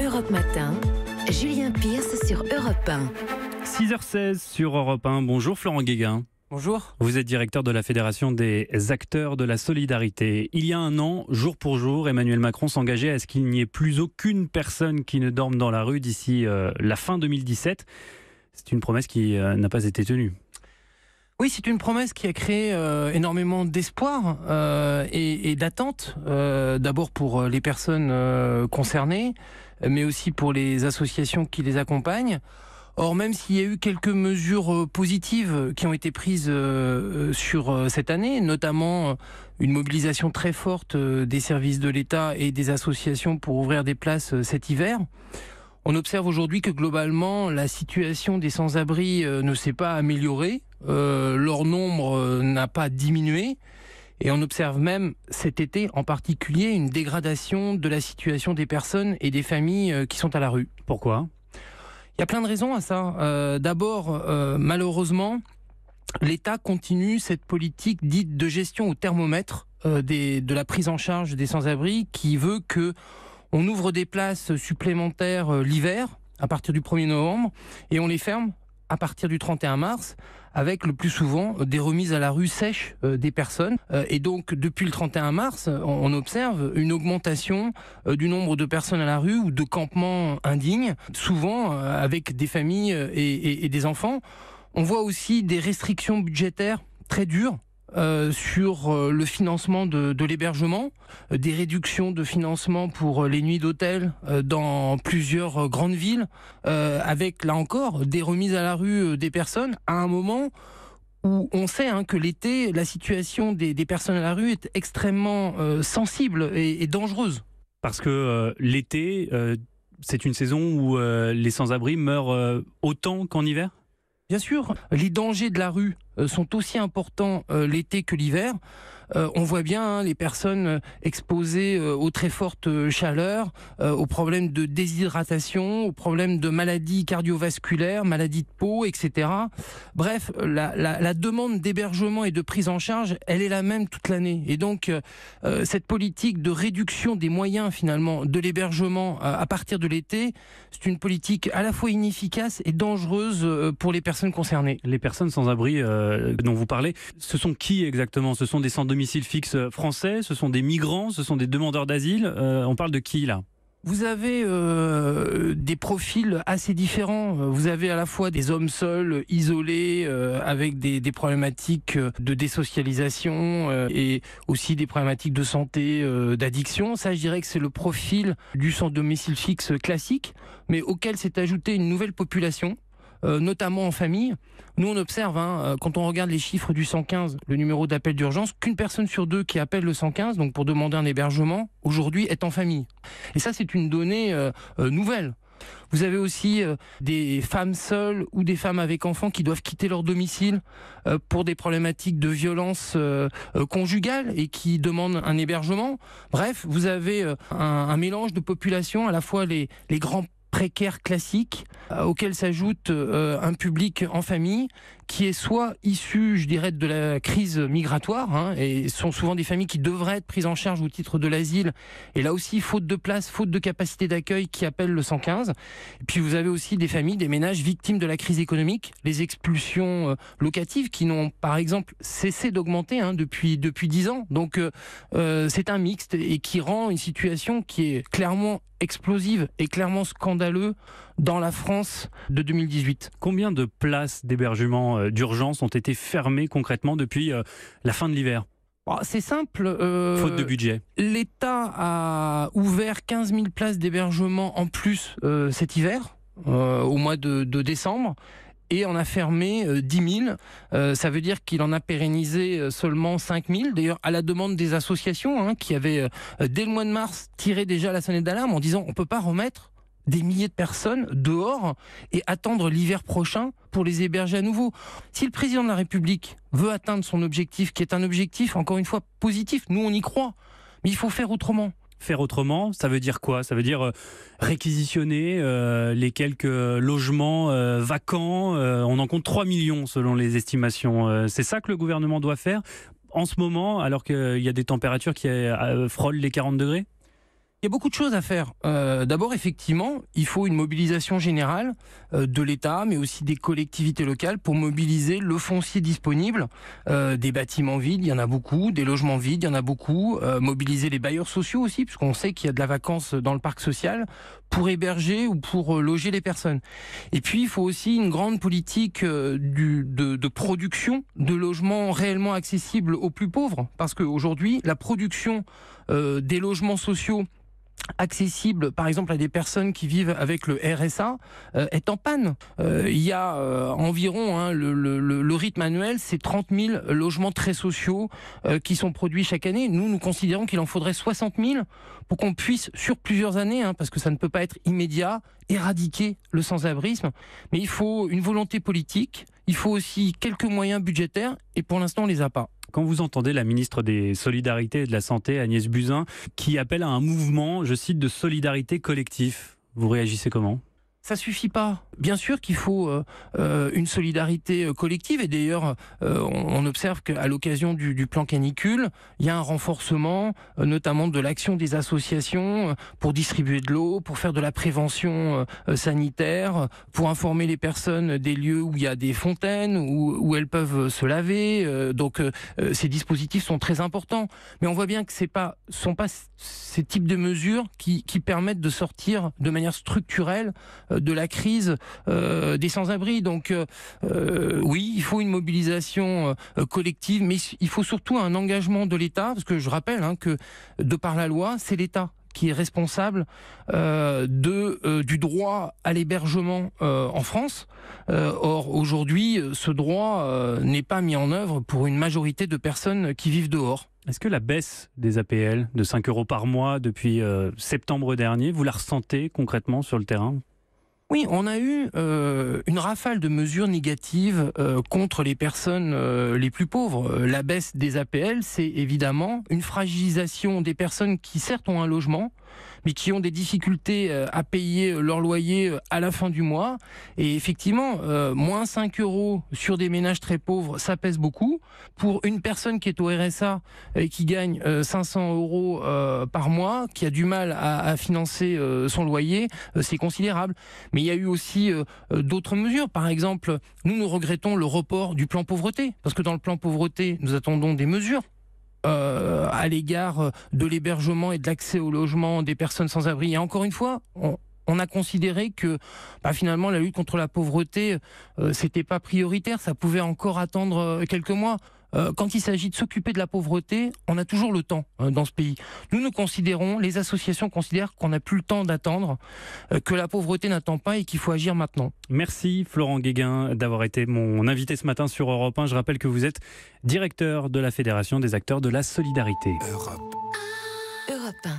Europe Matin, Julien Pierce sur Europe 1. 6h16 sur Europe 1. Bonjour Florent Guéguin. Bonjour. Vous êtes directeur de la Fédération des acteurs de la solidarité. Il y a un an, jour pour jour, Emmanuel Macron s'engageait à ce qu'il n'y ait plus aucune personne qui ne dorme dans la rue d'ici la fin 2017. C'est une promesse qui n'a pas été tenue. Oui, c'est une promesse qui a créé énormément d'espoir et d'attente, d'abord pour les personnes concernées, mais aussi pour les associations qui les accompagnent. Or, même s'il y a eu quelques mesures positives qui ont été prises sur cette année, notamment une mobilisation très forte des services de l'État et des associations pour ouvrir des places cet hiver, on observe aujourd'hui que globalement, la situation des sans-abri ne s'est pas améliorée, leur nombre n'a pas diminué, et on observe même cet été en particulier une dégradation de la situation des personnes et des familles qui sont à la rue. Pourquoi ? Il y a plein de raisons à ça. D'abord, malheureusement, l'État continue cette politique dite de gestion au thermomètre de la prise en charge des sans-abri qui veut que on ouvre des places supplémentaires l'hiver, à partir du 1er novembre, et on les ferme à partir du 31 mars, avec le plus souvent des remises à la rue sèches des personnes. Et donc, depuis le 31 mars, on observe une augmentation du nombre de personnes à la rue ou de campements indignes, souvent avec des familles et des enfants. On voit aussi des restrictions budgétaires très dures, sur le financement de l'hébergement, des réductions de financement pour les nuits d'hôtel dans plusieurs grandes villes, avec là encore des remises à la rue des personnes à un moment où on sait que l'été, la situation des personnes à la rue est extrêmement sensible et dangereuse. Parce que l'été, c'est une saison où les sans-abri meurent autant qu'en hiver ? Bien sûr, les dangers de la rue sont aussi importants l'été que l'hiver. On voit bien les personnes exposées aux très fortes chaleurs, aux problèmes de déshydratation, aux problèmes de maladies cardiovasculaires, maladies de peau, etc. Bref, la demande d'hébergement et de prise en charge, elle est la même toute l'année. Et donc, cette politique de réduction des moyens finalement de l'hébergement à partir de l'été, c'est une politique à la fois inefficace et dangereuse pour les personnes concernées. Les personnes sans abri dont vous parlez, ce sont qui exactement ? Ce sont des sans domicile fixe français, ce sont des migrants, ce sont des demandeurs d'asile. On parle de qui là ? Vous avez des profils assez différents. Vous avez à la fois des hommes seuls, isolés, avec des problématiques de désocialisation et aussi des problématiques de santé, d'addiction. Ça, je dirais que c'est le profil du sans domicile fixe classique, mais auquel s'est ajoutée une nouvelle population, notamment en famille. Nous, on observe, quand on regarde les chiffres du 115, le numéro d'appel d'urgence, qu'une personne sur deux qui appelle le 115, donc pour demander un hébergement, aujourd'hui est en famille. Et ça, c'est une donnée nouvelle. Vous avez aussi des femmes seules ou des femmes avec enfants qui doivent quitter leur domicile pour des problématiques de violence conjugale et qui demandent un hébergement. Bref, vous avez un mélange de populations, à la fois les grands précaires classiques, auxquels s'ajoute un public en famille qui est soit issu, je dirais, de la crise migratoire, et sont souvent des familles qui devraient être prises en charge au titre de l'asile, et là aussi, faute de place, faute de capacité d'accueil, qui appellent le 115. Et puis vous avez aussi des familles, des ménages victimes de la crise économique, les expulsions locatives qui n'ont, par exemple, cessé d'augmenter depuis 10 ans. Donc c'est un mixte et qui rend une situation qui est clairement explosive et clairement scandaleuse dans la France de 2018. Combien de places d'hébergement d'urgence ont été fermées concrètement depuis la fin de l'hiver ? C'est simple. Faute de budget. L'État a ouvert 15 000 places d'hébergement en plus cet hiver, au mois de décembre. Et en a fermé 10 000. Ça veut dire qu'il en a pérennisé seulement 5 000. D'ailleurs, à la demande des associations qui avaient, dès le mois de mars, tiré déjà la sonnette d'alarme en disant on ne peut pas remettre des milliers de personnes dehors et attendre l'hiver prochain pour les héberger à nouveau. Si le président de la République veut atteindre son objectif, qui est un objectif, encore une fois, positif, nous on y croit, mais il faut faire autrement. Faire autrement, ça veut dire quoi ? Ça veut dire réquisitionner les quelques logements vacants. On en compte 3 millions selon les estimations. C'est ça que le gouvernement doit faire en ce moment, alors qu'il y a des températures qui frôlent les 40 degrés ? Il y a beaucoup de choses à faire. D'abord, effectivement, il faut une mobilisation générale de l'État, mais aussi des collectivités locales pour mobiliser le foncier disponible. Des bâtiments vides, il y en a beaucoup. Des logements vides, il y en a beaucoup. Mobiliser les bailleurs sociaux aussi, puisqu'on sait qu'il y a de la vacance dans le parc social, pour héberger ou pour loger les personnes. Et puis, il faut aussi une grande politique de production de logements réellement accessibles aux plus pauvres. Parce qu'aujourd'hui, la production des logements sociaux accessible par exemple à des personnes qui vivent avec le RSA est en panne. Il y a environ le rythme annuel, c'est 30 000 logements très sociaux qui sont produits chaque année. Nous considérons qu'il en faudrait 60 000 pour qu'on puisse sur plusieurs années, parce que ça ne peut pas être immédiat, éradiquer le sans-abrisme. Mais il faut une volonté politique, il faut aussi quelques moyens budgétaires et pour l'instant on les a pas. Quand vous entendez la ministre des Solidarités et de la Santé, Agnès Buzyn, qui appelle à un mouvement, je cite, de solidarité collective, vous réagissez comment ? Ça suffit pas. Bien sûr qu'il faut une solidarité collective et d'ailleurs on observe qu'à l'occasion du plan canicule, il y a un renforcement notamment de l'action des associations pour distribuer de l'eau, pour faire de la prévention sanitaire, pour informer les personnes des lieux où il y a des fontaines, où elles peuvent se laver. Donc ces dispositifs sont très importants. Mais on voit bien que ce sont pas ces types de mesures qui permettent de sortir de manière structurelle de la crise des sans-abri. Donc oui, il faut une mobilisation collective, mais il faut surtout un engagement de l'État, parce que je rappelle que de par la loi, c'est l'État qui est responsable du droit à l'hébergement en France. Or, aujourd'hui, ce droit n'est pas mis en œuvre pour une majorité de personnes qui vivent dehors. Est-ce que la baisse des APL de 5 € par mois depuis septembre dernier, vous la ressentez concrètement sur le terrain ? Oui, on a eu une rafale de mesures négatives contre les personnes les plus pauvres. La baisse des APL, c'est évidemment une fragilisation des personnes qui certes ont un logement, mais qui ont des difficultés à payer leur loyer à la fin du mois. Et effectivement, moins 5 € sur des ménages très pauvres, ça pèse beaucoup. Pour une personne qui est au RSA et qui gagne 500 € par mois, qui a du mal à financer son loyer, c'est considérable. Mais il y a eu aussi d'autres mesures. Par exemple, nous regrettons le report du plan pauvreté, parce que dans le plan pauvreté, nous attendons des mesures à l'égard de l'hébergement et de l'accès au logement des personnes sans abri. Et encore une fois, on a considéré que finalement la lutte contre la pauvreté, c'était pas prioritaire, ça pouvait encore attendre quelques mois. Quand il s'agit de s'occuper de la pauvreté, on a toujours le temps dans ce pays. Nous considérons, les associations considèrent qu'on n'a plus le temps d'attendre, que la pauvreté n'attend pas et qu'il faut agir maintenant. Merci Florent Guéguin d'avoir été mon invité ce matin sur Europe 1. Je rappelle que vous êtes directeur de la Fédération des acteurs de la solidarité. Europe 1.